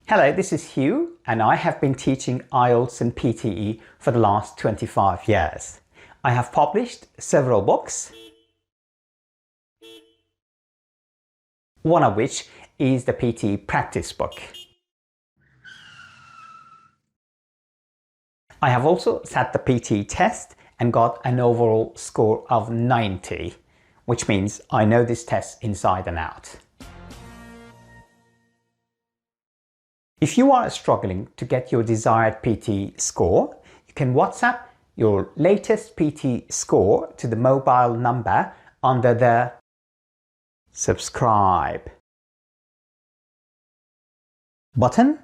Hello, this is Hugh and I have been teaching IELTS and PTE for the last 25 years. I have published several books, one of which is the PTE practice book. I have also sat the PTE test and got an overall score of 90, which means I know this test inside and out. If you are struggling to get your desired PTE score, you can WhatsApp your latest PTE score to the mobile number under the subscribe button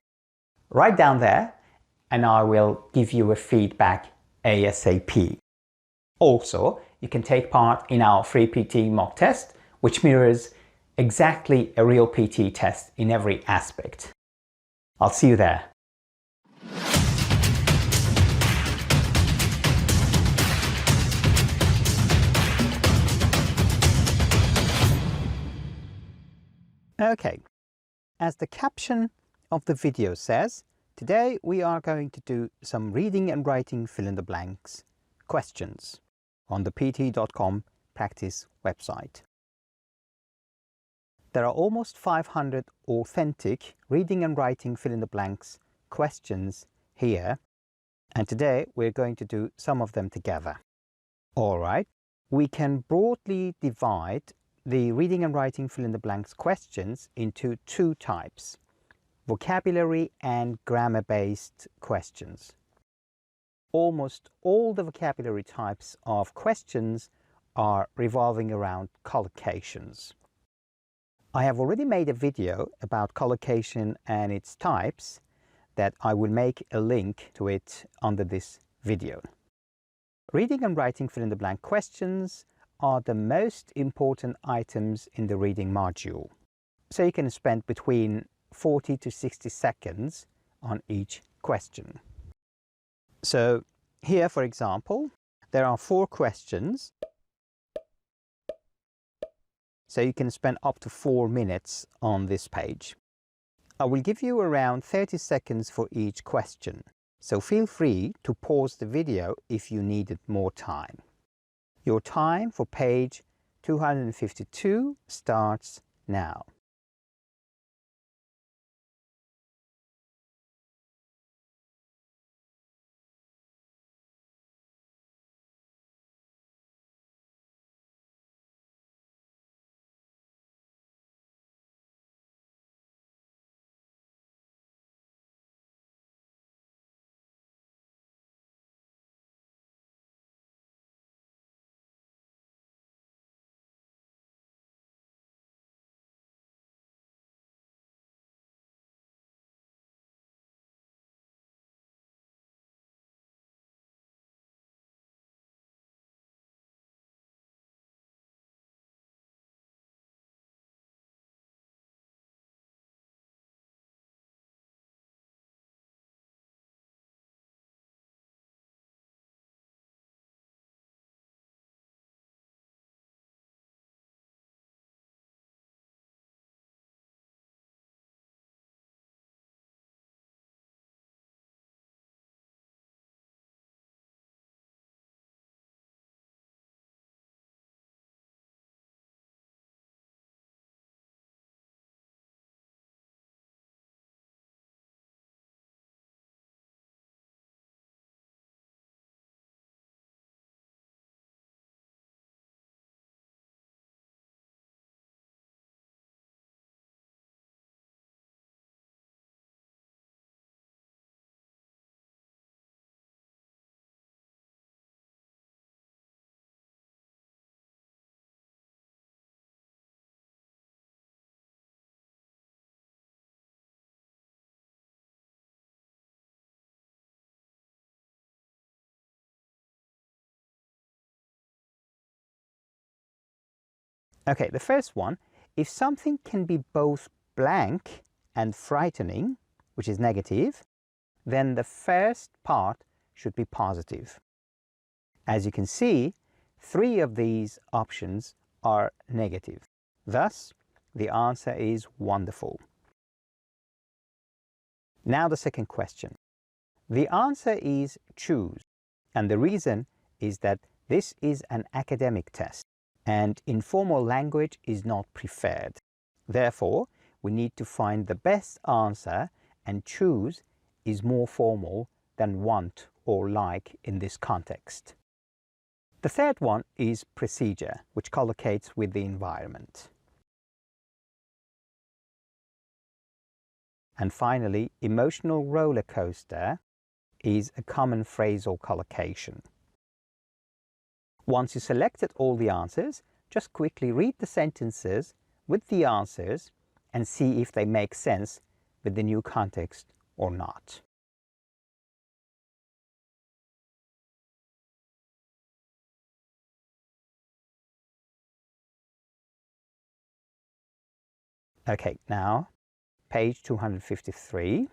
right down there, and I will give you a feedback ASAP. Also, you can take part in our free PTE mock test, which mirrors exactly a real PTE test in every aspect. I'll see you there. Okay, as the caption of the video says, today we are going to do some reading and writing fill-in-the-blanks questions on the PTE.com practice website. There are almost 500 authentic reading and writing fill-in-the-blanks questions here, and today we're going to do some of them together. Alright, we can broadly divide the reading and writing fill-in-the-blanks questions into two types: vocabulary and grammar-based questions. Almost all the vocabulary types of questions are revolving around collocations. I have already made a video about collocation and its types that I will make a link to it under this video. Reading and writing fill-in-the-blank questions are the most important items in the reading module, so you can spend between 40 to 60 seconds on each question. So here, for example, there are 4 questions, so you can spend up to 4 minutes on this page. I will give you around 30 seconds for each question, so feel free to pause the video if you needed more time. Your time for page 252 starts now. Okay, the first one: if something can be both blank and frightening, which is negative, then the first part should be positive. As you can see, 3 of these options are negative. Thus, the answer is wonderful. Now the second question. The answer is choose, and the reason is that this is an academic test and informal language is not preferred. Therefore, we need to find the best answer, and choose is more formal than want or like in this context. The third one is procedure, which collocates with the environment. And finally, emotional roller coaster is a common phrasal collocation. Once you selected all the answers, just quickly read the sentences with the answers and see if they make sense with the new context or not. Okay, now page 253.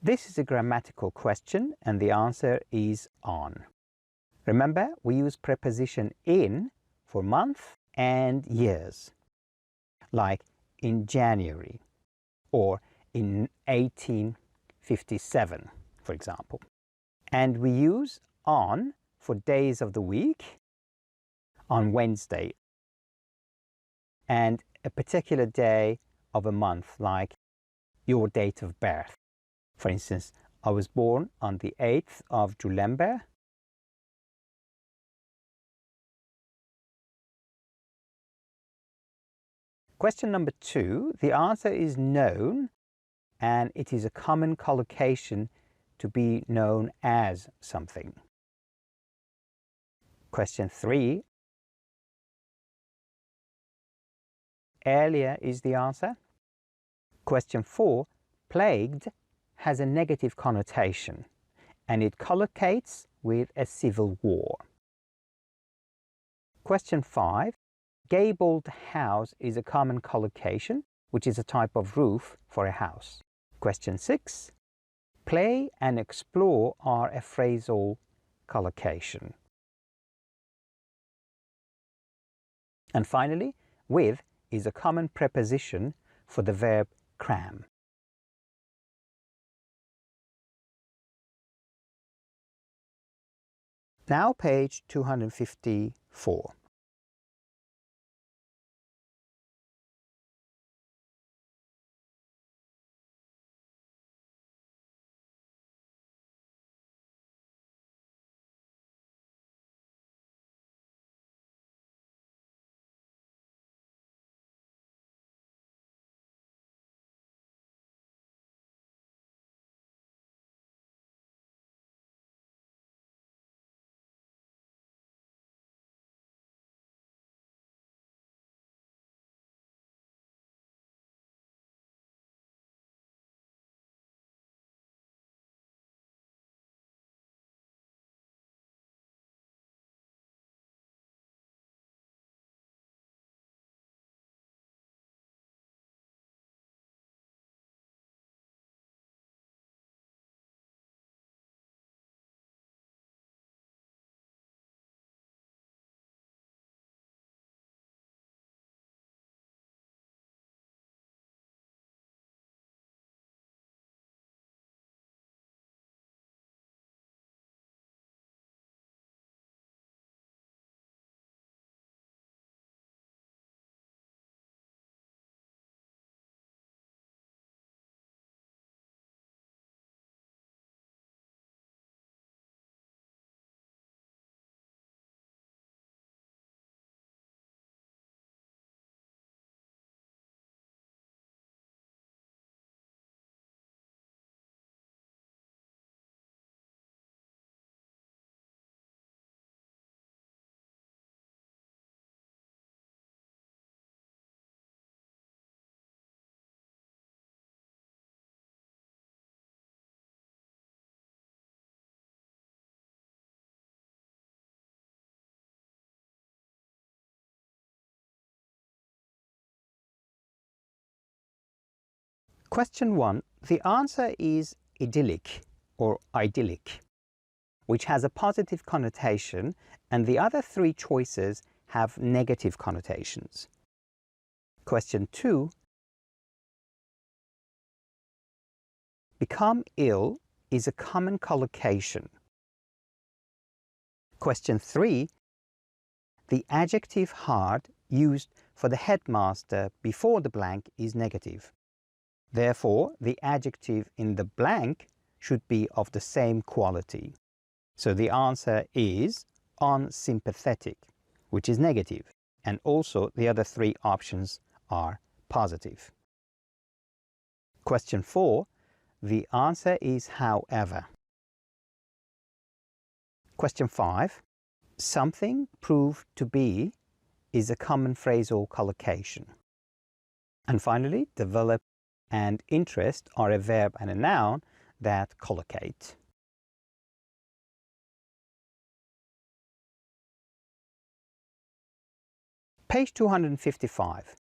This is a grammatical question and the answer is on. Remember, we use preposition in for month and years, like in January or in 1857, for example. And we use on for days of the week, on Wednesday, and a particular day of a month, like your date of birth. For instance, I was born on the 8th of July. Question number 2, the answer is known, and it is a common collocation to be known as something. Question 3, earlier is the answer. Question 4, plagued has a negative connotation and it collocates with a civil war. Question 5, gabled house is a common collocation, which is a type of roof for a house. Question 6, play and explore are a phrasal collocation. And finally, with is a common preposition for the verb cram. Now page 254. 4. Question 1. The answer is idyllic or idyllic, which has a positive connotation, and the other 3 choices have negative connotations. Question 2. Become ill is a common collocation. Question 3. The adjective hard used for the headmaster before the blank is negative. Therefore, the adjective in the blank should be of the same quality. So the answer is unsympathetic, which is negative, and also the other 3 options are positive. Question 4. The answer is however. Question 5. Something proved to be is a common phrasal collocation. And finally, develop and interest are a verb and a noun that collocate. Page 255.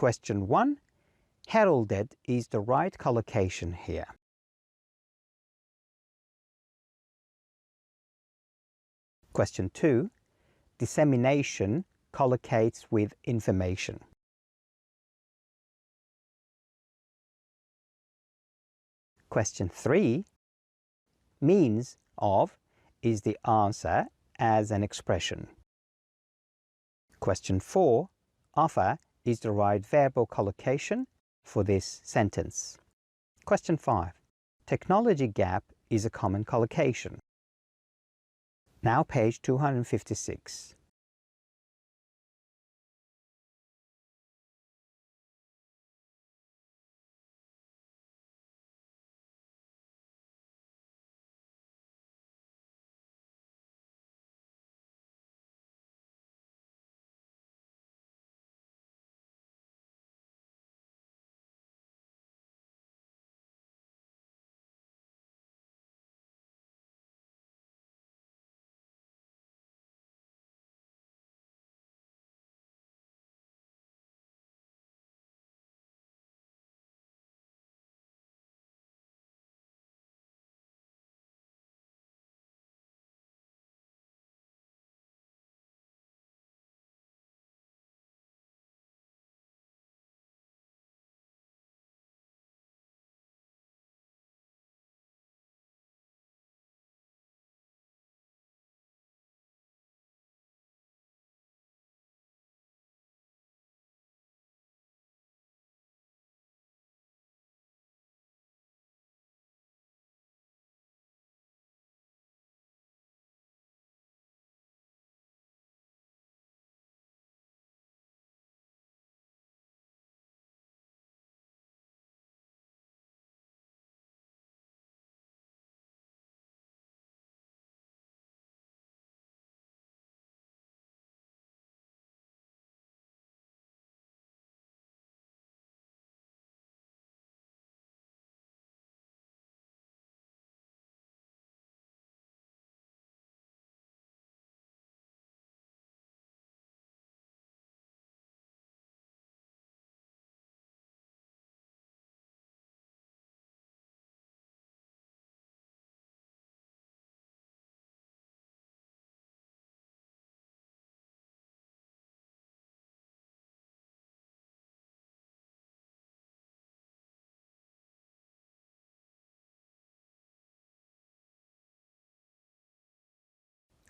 Question 1. Heralded is the right collocation here. Question 2. Dissemination collocates with information. Question 3. Means of is the answer as an expression. Question 4. Offer is the right verbal collocation for this sentence. Question 5. Technology gap is a common collocation. Now page 256.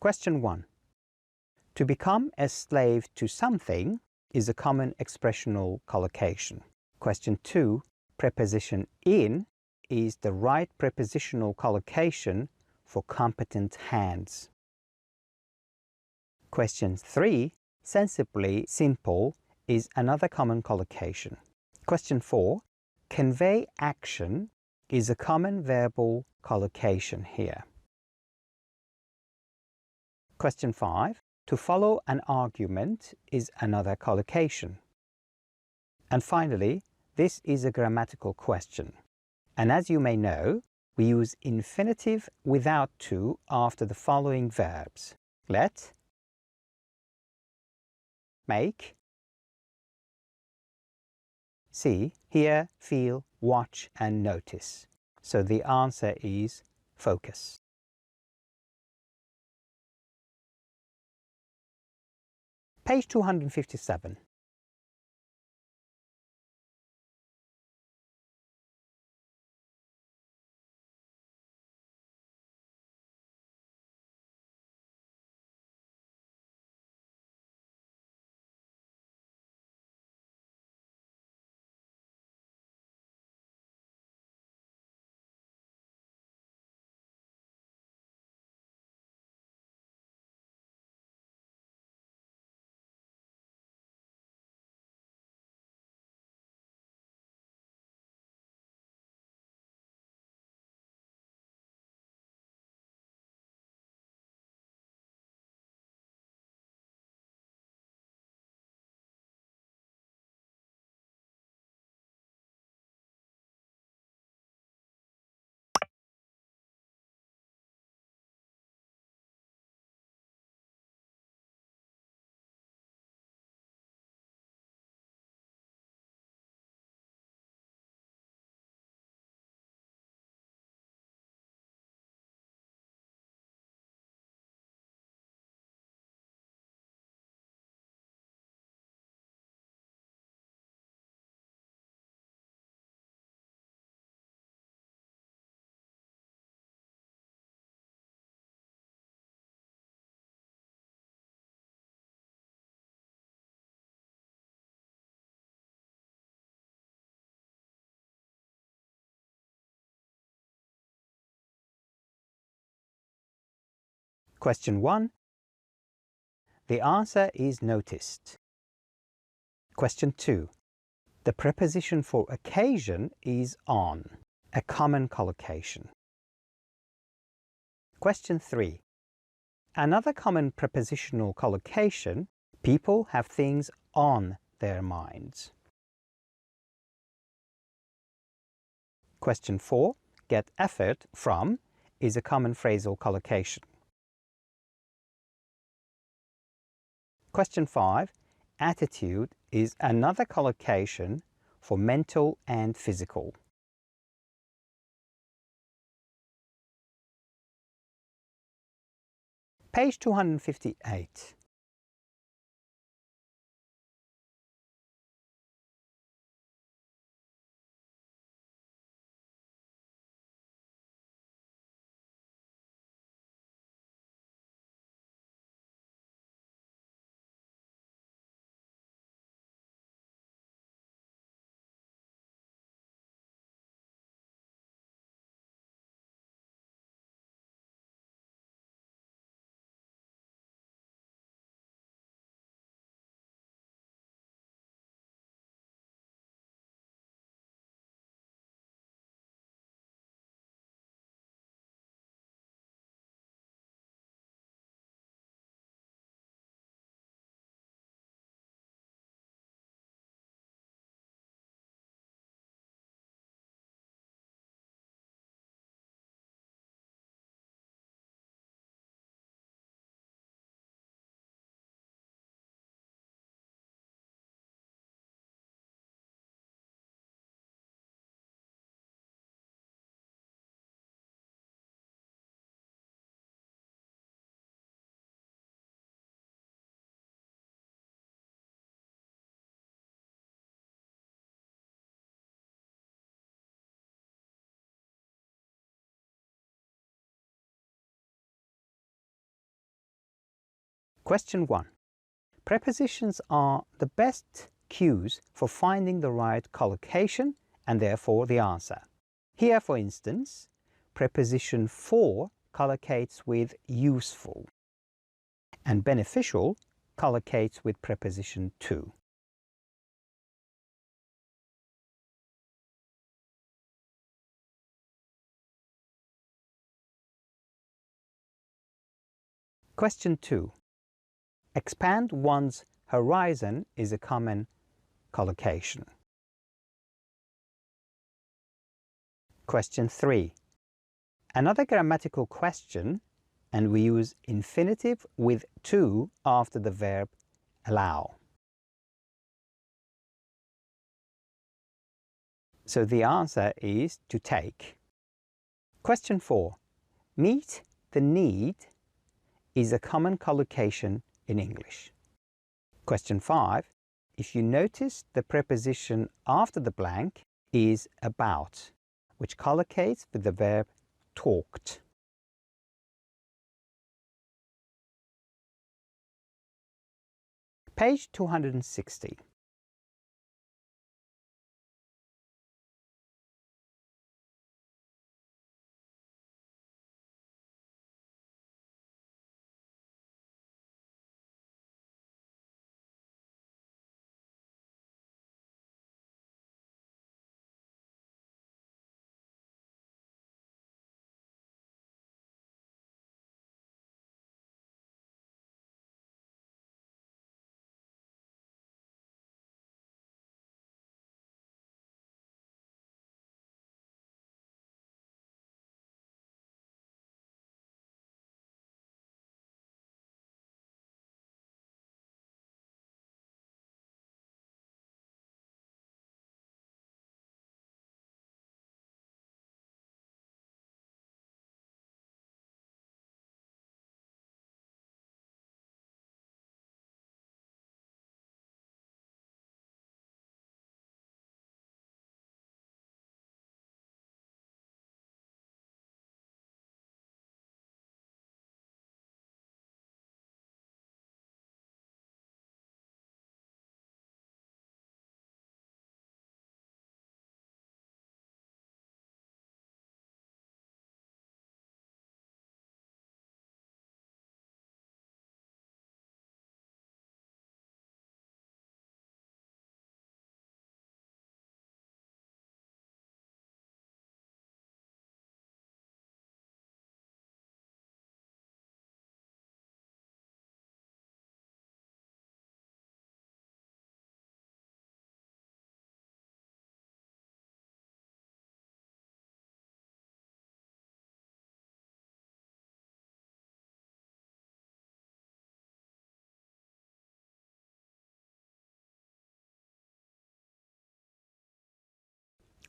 Question 1. To become a slave to something is a common expressional collocation. Question 2. Preposition in is the right prepositional collocation for competent hands. Question 3. Sensibly simple is another common collocation. Question 4. Convey action is a common verbal collocation here. Question 5. To follow an argument is another collocation. And finally, this is a grammatical question. And as you may know, we use infinitive without to after the following verbs: let, make, see, hear, feel, watch, and notice. So the answer is focus. Page 257. Question 1. The answer is noticed. Question 2. The preposition for occasion is on, a common collocation. Question 3. Another common prepositional collocation, people have things on their minds. Question 4. Get effort from is a common phrasal collocation. Question 5. Attitude is another collocation for mental and physical. Page 258. Question 1. Prepositions are the best cues for finding the right collocation and therefore the answer. Here, for instance, preposition for collocates with useful and beneficial collocates with preposition to. Question 2. Expand one's horizon is a common collocation. Question 3. Another grammatical question, and we use infinitive with to after the verb allow. So the answer is to take. Question 4. Meet the need is a common collocation in English. Question 5. If you notice the preposition after the blank is about, which collocates with the verb talked. Page 260.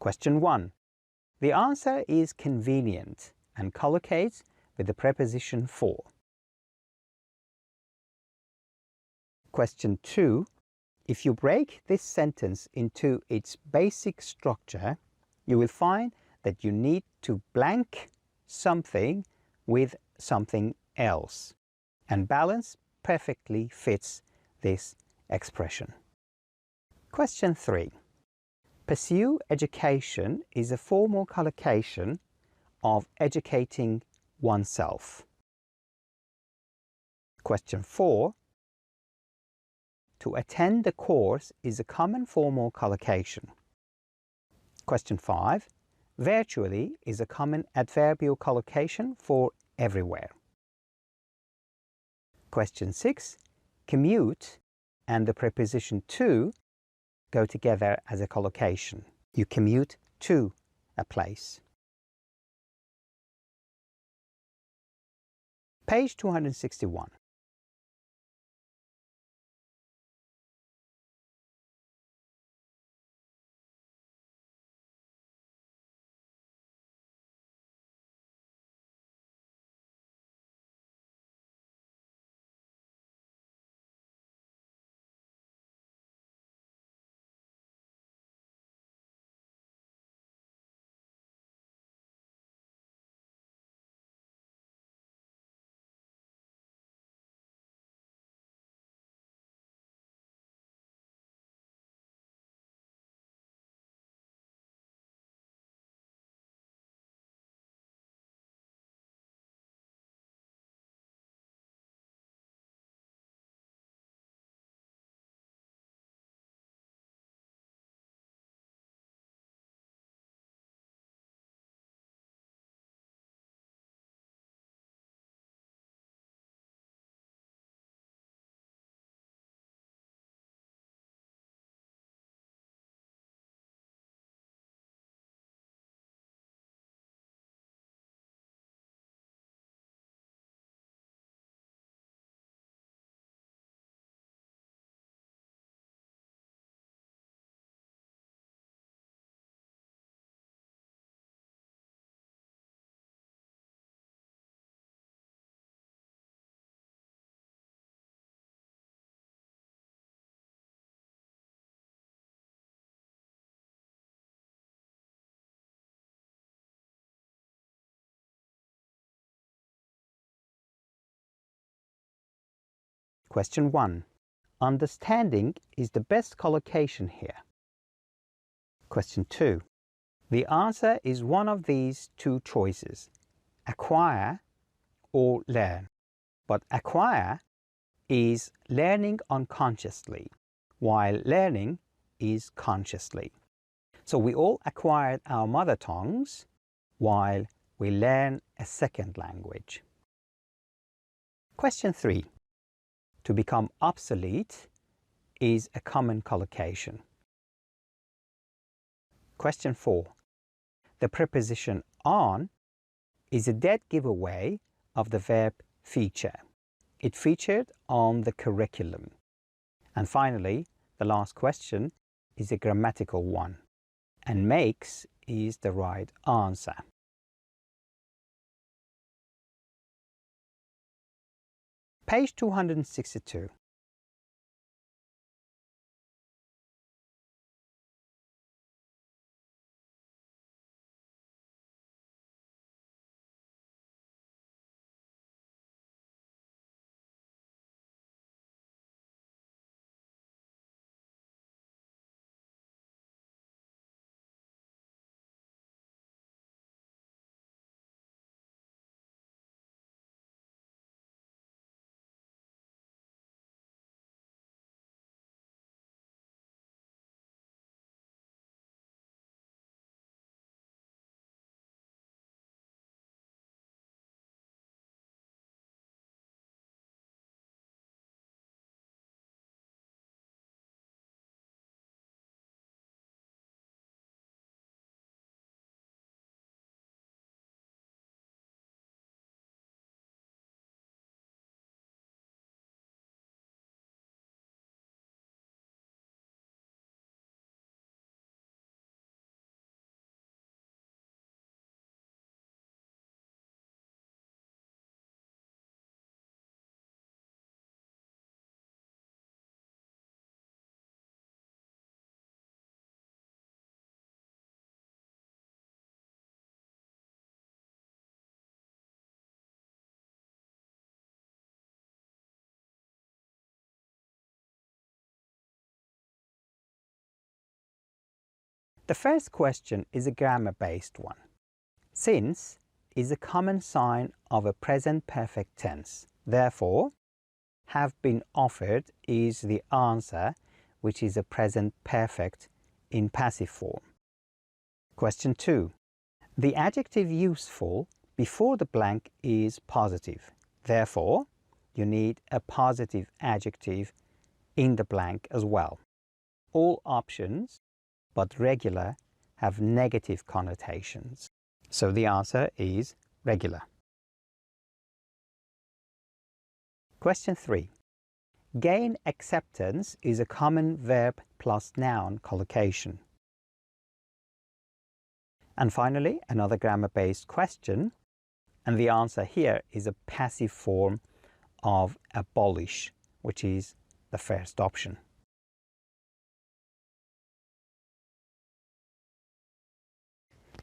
Question 1. The answer is convenient and collocates with the preposition for. Question 2. If you break this sentence into its basic structure, you will find that you need to blank something with something else, and balance perfectly fits this expression. Question 3. Pursue education is a formal collocation of educating oneself. Question 4. To attend the course is a common formal collocation. Question 5. Virtually is a common adverbial collocation for everywhere. Question 6. Commute and the preposition to go together as a collocation. You commute to a place. Page 261. Question 1. Understanding is the best collocation here. Question 2. The answer is one of these two choices, acquire or learn. But acquire is learning unconsciously, while learning is consciously. So we all acquired our mother tongues while we learn a second language. Question 3. To become obsolete is a common collocation. Question 4. The preposition on is a dead giveaway of the verb feature. It featured on the curriculum. And finally, the last question is a grammatical one, and makes is the right answer. Page 262. The first question is a grammar-based one. Since is a common sign of a present perfect tense. Therefore, have been offered is the answer, which is a present perfect in passive form. Question 2. The adjective useful before the blank is positive. Therefore, you need a positive adjective in the blank as well. All options, but regular, have negative connotations. So the answer is regular. Question 3. Gain acceptance is a common verb plus noun collocation. And finally, another grammar-based question, and the answer here is a passive form of abolish, which is the first option.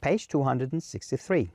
Page 263.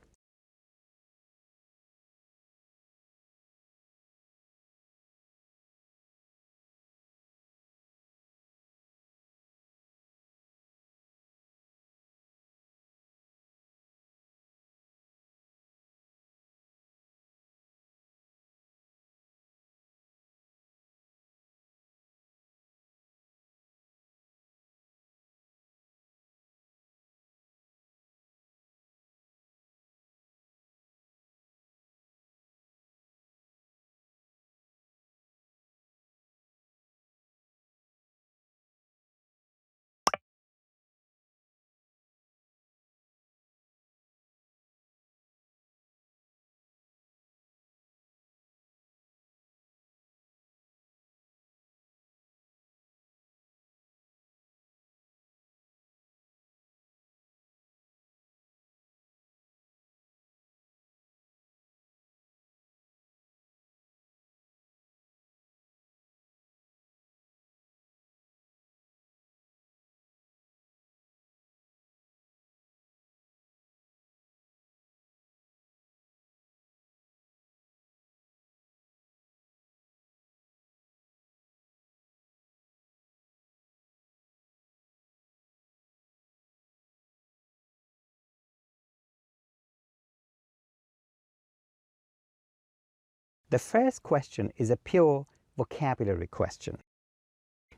The first question is a pure vocabulary question.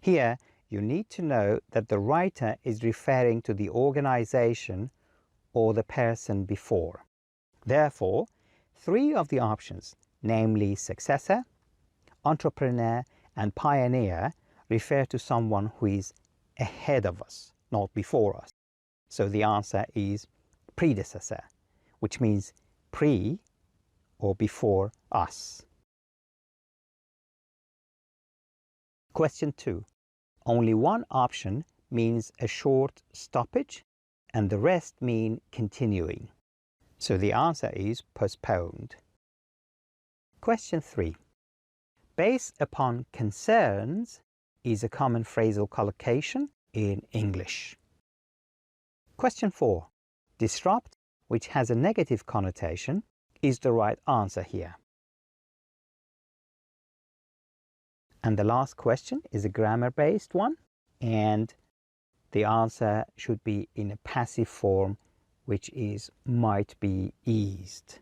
Here, you need to know that the writer is referring to the organization or the person before. Therefore, three of the options, namely successor, entrepreneur, and pioneer, refer to someone who is ahead of us, not before us. So the answer is predecessor, which means pre or before us. Question 2. Only one option means a short stoppage and the rest mean continuing. So the answer is postponed. Question 3. Based upon concerns is a common phrasal collocation in English. Question 4. Disrupt, which has a negative connotation, is the right answer here. And the last question is a grammar-based one, and the answer should be in a passive form, which is might be eased.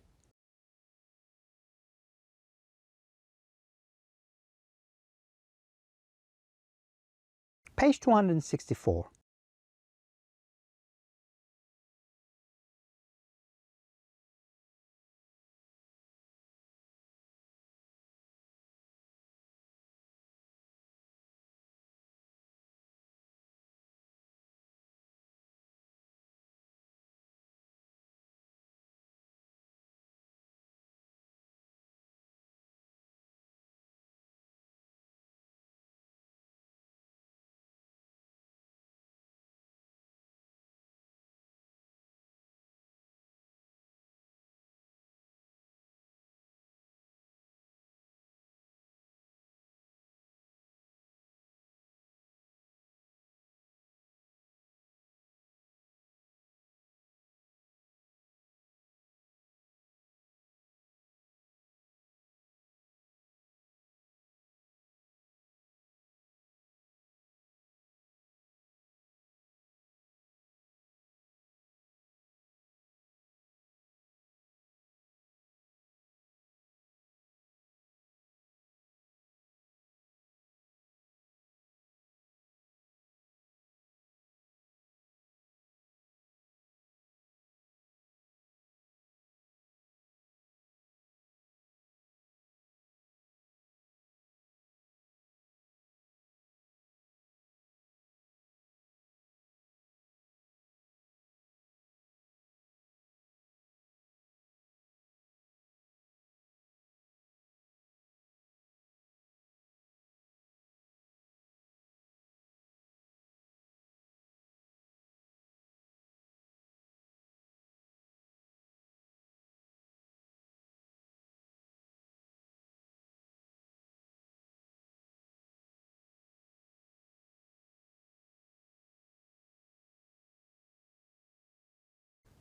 Page 264.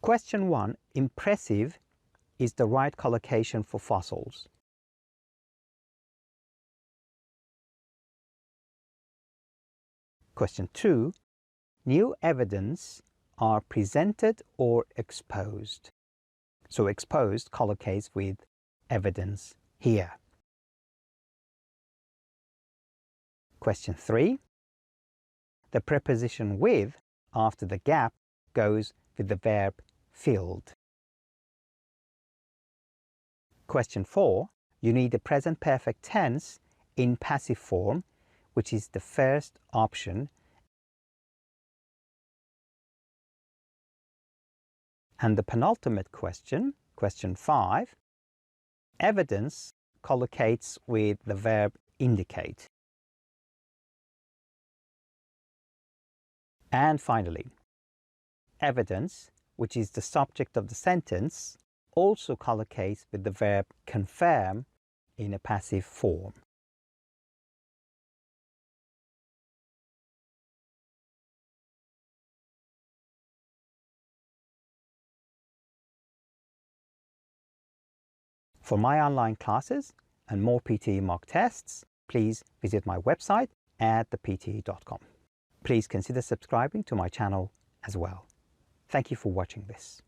Question 1. Impressive is the right collocation for fossils. Question 2. New evidence are presented or exposed. So exposed collocates with evidence here. Question 3. The preposition with after the gap goes with the verb filled. Question 4. You need the present perfect tense in passive form, which is the first option. And the penultimate question, question 5, evidence collocates with the verb indicate. And finally, evidence, which is the subject of the sentence, also collocates with the verb confirm in a passive form. For my online classes and more PTE mock tests, please visit my website at thepte.com. Please consider subscribing to my channel as well. Thank you for watching this.